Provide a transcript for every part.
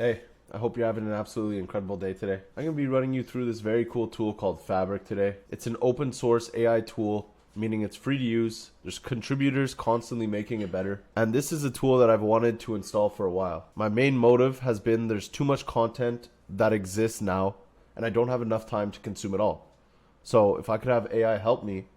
Hey, I hope you're having an absolutely incredible day today. I'm going to be running you through this very cool tool called Fabric today. It's an open source AI tool, meaning it's free to use. There's contributors constantly making it better. And this is a tool that I've wanted to install for a while. My main motive has been there's too much content that exists now, and I don't have enough time to consume it all. So if I could have AI help me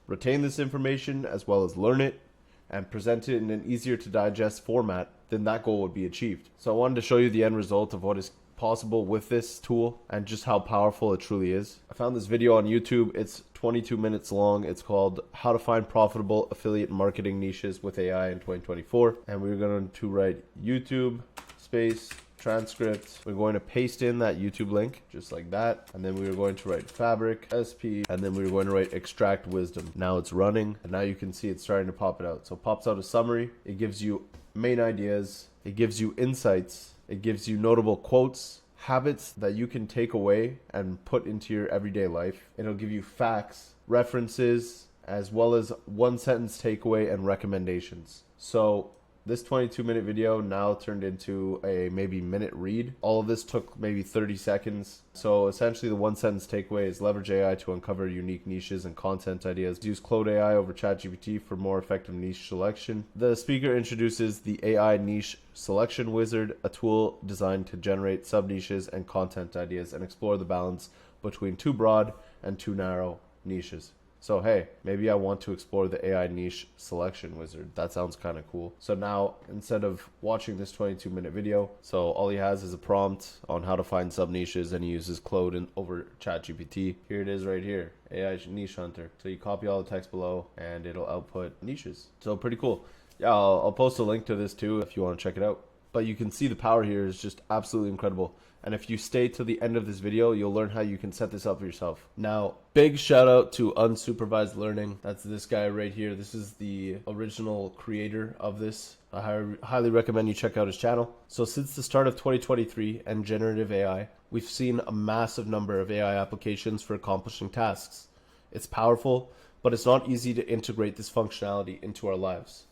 retain this information as well as learn it and present it in an easier to digest format, then that goal would be achieved. So I wanted to show you the end result of what is possible with this tool and just how powerful it truly is. I found this video on YouTube. It's 22 minutes long. It's called How to Find Profitable Affiliate Marketing Niches with AI in 2024. And we're going to write YouTube space transcript. We're going to paste in that YouTube link just like that, and then we are going to write Fabric SP, and then we're going to write extract wisdom. Now it's running, and now you can see it's starting to pop it out. So it pops out a summary. It gives you main ideas, it gives you insights, it gives you notable quotes, habits that you can take away and put into your everyday life. It'll give you facts, references, as well as one sentence takeaway and recommendations. So this 22-minute video now turned into a maybe minute read. All of this took maybe 30 seconds. So essentially the one sentence takeaway is leverage AI to uncover unique niches and content ideas. Use Claude AI over ChatGPT for more effective niche selection. The speaker introduces the AI Niche Selection Wizard, a tool designed to generate sub-niches and content ideas and explore the balance between too broad and too narrow niches. So hey, maybe I want to explore the AI Niche Selection Wizard. That sounds kind of cool. So now, instead of watching this 22-minute video, so all he has is a prompt on how to find sub-niches, and he uses Claude over ChatGPT. Here it is right here, AI Niche Hunter. So you copy all the text below, and it'll output niches. So pretty cool. Yeah, I'll post a link to this too if you want to check it out. But you can see the power here is just absolutely incredible. And if you stay to the end of this video, you'll learn how you can set this up for yourself. Now, big shout out to Unsupervised Learning. That's this guy right here. This is the original creator of this. I highly recommend you check out his channel. So since the start of 2023 and generative AI, we've seen a massive number of AI applications for accomplishing tasks. It's powerful, but it's not easy to integrate this functionality into our lives.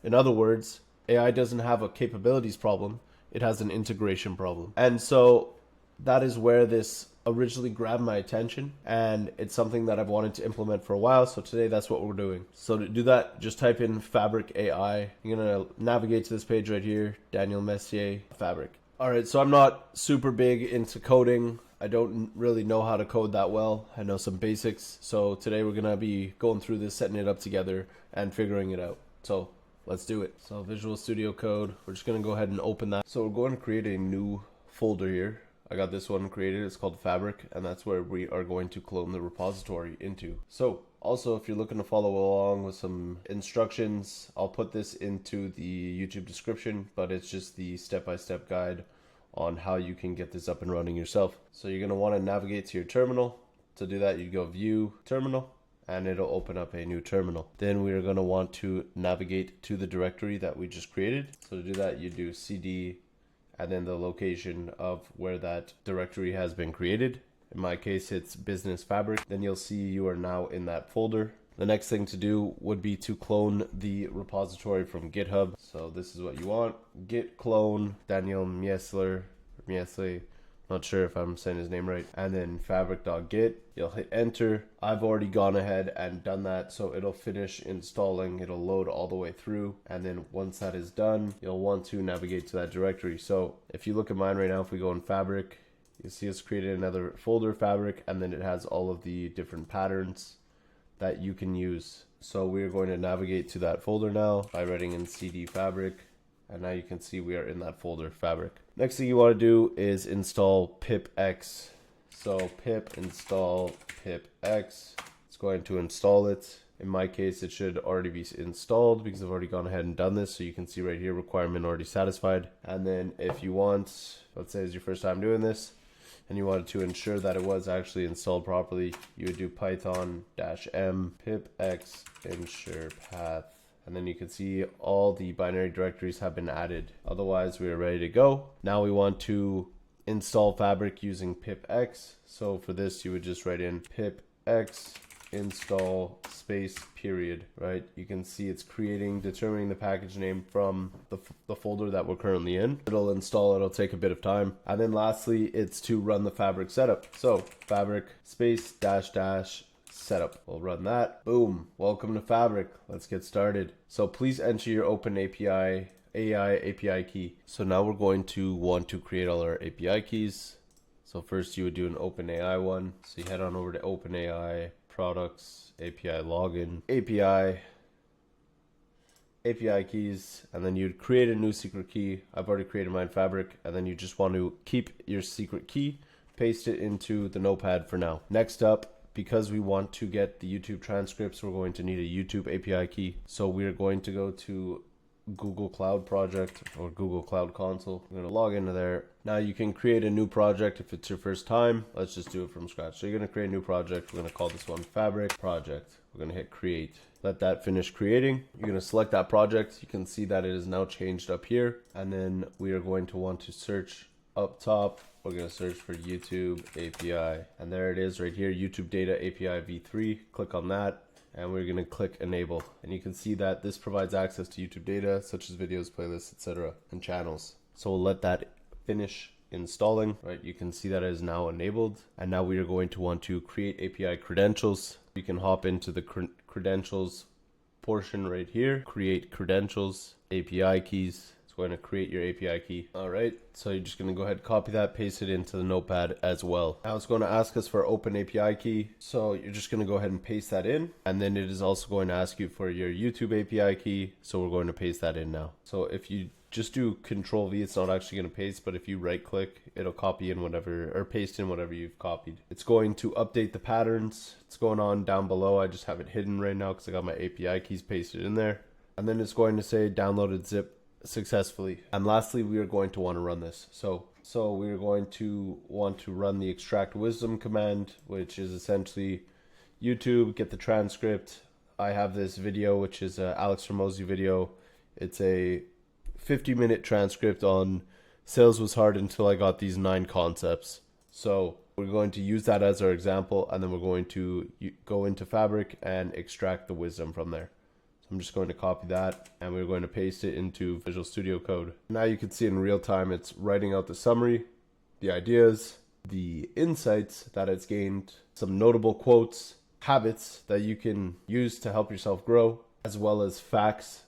In other words, AI doesn't have a capabilities problem, it has an integration problem. And so that is where this originally grabbed my attention, and it's something that I've wanted to implement for a while. So today that's what we're doing. So to do that, just type in Fabric AI. You're gonna navigate to this page right here, Daniel Messier, Fabric. All right, so I'm not super big into coding. I don't really know how to code that well. I know some basics. So today we're gonna be going through this, setting it up together and figuring it out. So let's do it. So Visual Studio Code, we're just going to go ahead and open that. So we're going to create a new folder here. I got this one created. It's called Fabric, and that's where we are going to clone the repository into. So also, if you're looking to follow along with some instructions, I'll put this into the YouTube description, but it's just the step-by-step guide on how you can get this up and running yourself. So you're going to want to navigate to your terminal. To do that, you go View, Terminal, and it'll open up a new terminal. Then we are going to want to navigate to the directory that we just created. So to do that, you do CD and then the location of where that directory has been created. In my case, it's Business Fabric. Then you'll see you are now in that folder. The next thing to do would be to clone the repository from GitHub. So this is what you want. Git clone Daniel Miesler, not sure if I'm saying his name right. And then fabric.git, you'll hit enter. I've already gone ahead and done that, so it'll finish installing. It'll load all the way through. And then once that is done, you'll want to navigate to that directory. So if you look at mine right now, if we go in Fabric, you see it's created another folder, Fabric, and then it has all of the different patterns that you can use. So we're going to navigate to that folder now by writing in CD Fabric. And now you can see we are in that folder, Fabric. Next thing you want to do is install pipx. So pip install pipx. It's going to install it. In my case, it should already be installed because I've already gone ahead and done this. So you can see right here, requirement already satisfied. And then if you want, let's say it's your first time doing this, and you wanted to ensure that it was actually installed properly, you would do python -m pipx ensure path. And then you can see all the binary directories have been added. Otherwise, we are ready to go. Now we want to install Fabric using pipx. So for this, you would just write in pipx install space period, right? You can see it's determining the package name from the folder that we're currently in. It'll install, it'll take a bit of time. And then lastly, it's to run the Fabric setup. So Fabric space -- setup. We'll run that. Boom. Welcome to Fabric. Let's get started. So please enter your open AI API key. So now we're going to want to create all our API keys. So first you would do an OpenAI one. So you head on over to OpenAI, products, API login, API keys, and then you'd create a new secret key. I've already created mine, Fabric, and then you just want to keep your secret key, paste it into the notepad for now. Next up, because we want to get the YouTube transcripts, we're going to need a YouTube API key. So we're going to go to Google Cloud Project or Google Cloud Console. I'm going to log into there. Now you can create a new project if it's your first time. Let's just do it from scratch. So you're going to create a new project. We're going to call this one Fabric Project. We're going to hit create. Let that finish creating. You're going to select that project. You can see that it is now changed up here. And then we are going to want to search up top. We're going to search for YouTube API. And there it is right here, YouTube Data API v3. Click on that. And we're going to click enable, and you can see that this provides access to YouTube data such as videos, playlists, etc., and channels. So we'll let that finish installing, right? You can see that it is now enabled, and now we are going to want to create API credentials. You can hop into the credentials portion right here, create credentials, API keys. It's going to create your API key. All right, so you're just going to go ahead, copy that, paste it into the notepad as well. Now it's going to ask us for open API key. So you're just going to go ahead and paste that in. And then it is also going to ask you for your YouTube API key. So we're going to paste that in now. So if you just do Control V, it's not actually going to paste, but if you right click, it'll copy in whatever, or paste in whatever you've copied. It's going to update the patterns. It's going on down below. I just have it hidden right now because I got my API keys pasted in there. And then it's going to say downloaded zip successfully. And lastly, we are going to want to run this. So we're going to want to run the extract wisdom command, which is essentially YouTube, get the transcript. I have this video, which is a Alex Ramosi video. It's a 50-minute transcript on sales was hard until I got these 9 concepts. So we're going to use that as our example, and then we're going to go into Fabric and extract the wisdom from there. I'm just going to copy that, and we're going to paste it into Visual Studio Code. Now you can see in real time it's writing out the summary, the ideas, the insights that it's gained, some notable quotes, habits that you can use to help yourself grow, as well as facts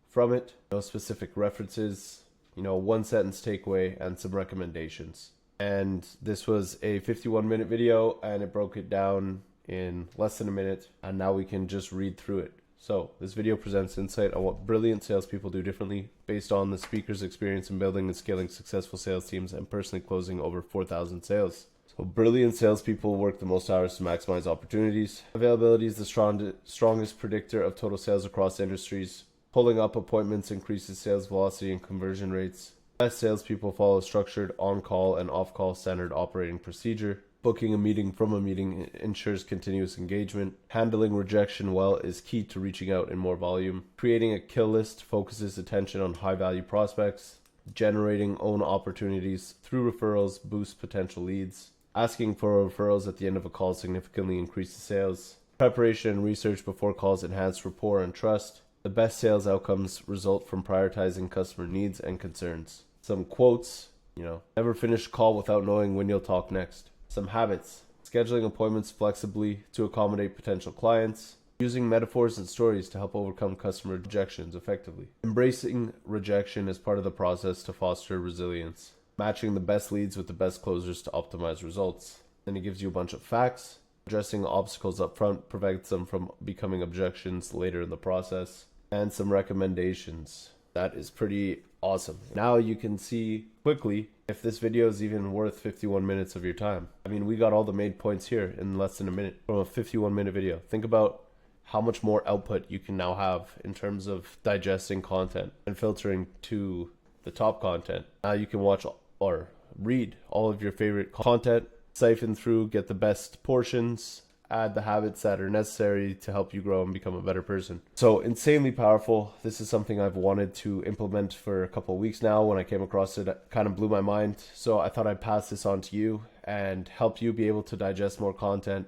from it, specific references, one sentence takeaway, and some recommendations. And this was a 51-minute video, and it broke it down in less than a minute, and now we can just read through it. So this video presents insight on what brilliant salespeople do differently based on the speaker's experience in building and scaling successful sales teams and personally closing over 4,000 sales. So brilliant salespeople work the most hours to maximize opportunities. Availability is the strongest predictor of total sales across industries. Pulling up appointments increases sales velocity and conversion rates. Best salespeople follow a structured on-call and off-call standard operating procedure. Booking a meeting from a meeting ensures continuous engagement. Handling rejection well is key to reaching out in more volume. Creating a kill list focuses attention on high-value prospects. Generating own opportunities through referrals boosts potential leads. Asking for referrals at the end of a call significantly increases sales. Preparation and research before calls enhance rapport and trust. The best sales outcomes result from prioritizing customer needs and concerns. Some quotes, never finish a call without knowing when you'll talk next. Some habits: scheduling appointments flexibly to accommodate potential clients, using metaphors and stories to help overcome customer rejections effectively, embracing rejection as part of the process to foster resilience, matching the best leads with the best closers to optimize results. Then it gives you a bunch of facts. Addressing obstacles up front prevents them from becoming objections later in the process, and some recommendations. That is pretty awesome. Now you can see quickly if this video is even worth 51 minutes of your time. I mean, we got all the main points here in less than a minute from a 51-minute video. Think about how much more output you can now have in terms of digesting content and filtering to the top content. Now you can watch or read all of your favorite content, siphon through, get the best portions, add the habits that are necessary to help you grow and become a better person. So insanely powerful. This is something I've wanted to implement for a couple of weeks now. When I came across it, it kind of blew my mind. So I thought I'd pass this on to you and help you be able to digest more content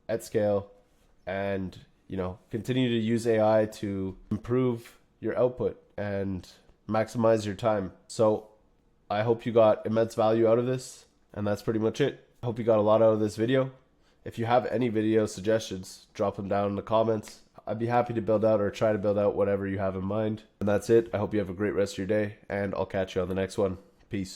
at scale and, continue to use AI to improve your output and maximize your time. So I hope you got immense value out of this, and that's pretty much it. I hope you got a lot out of this video. If you have any video suggestions, drop them down in the comments. I'd be happy to build out or try to build out whatever you have in mind. And that's it. I hope you have a great rest of your day, and I'll catch you on the next one. Peace.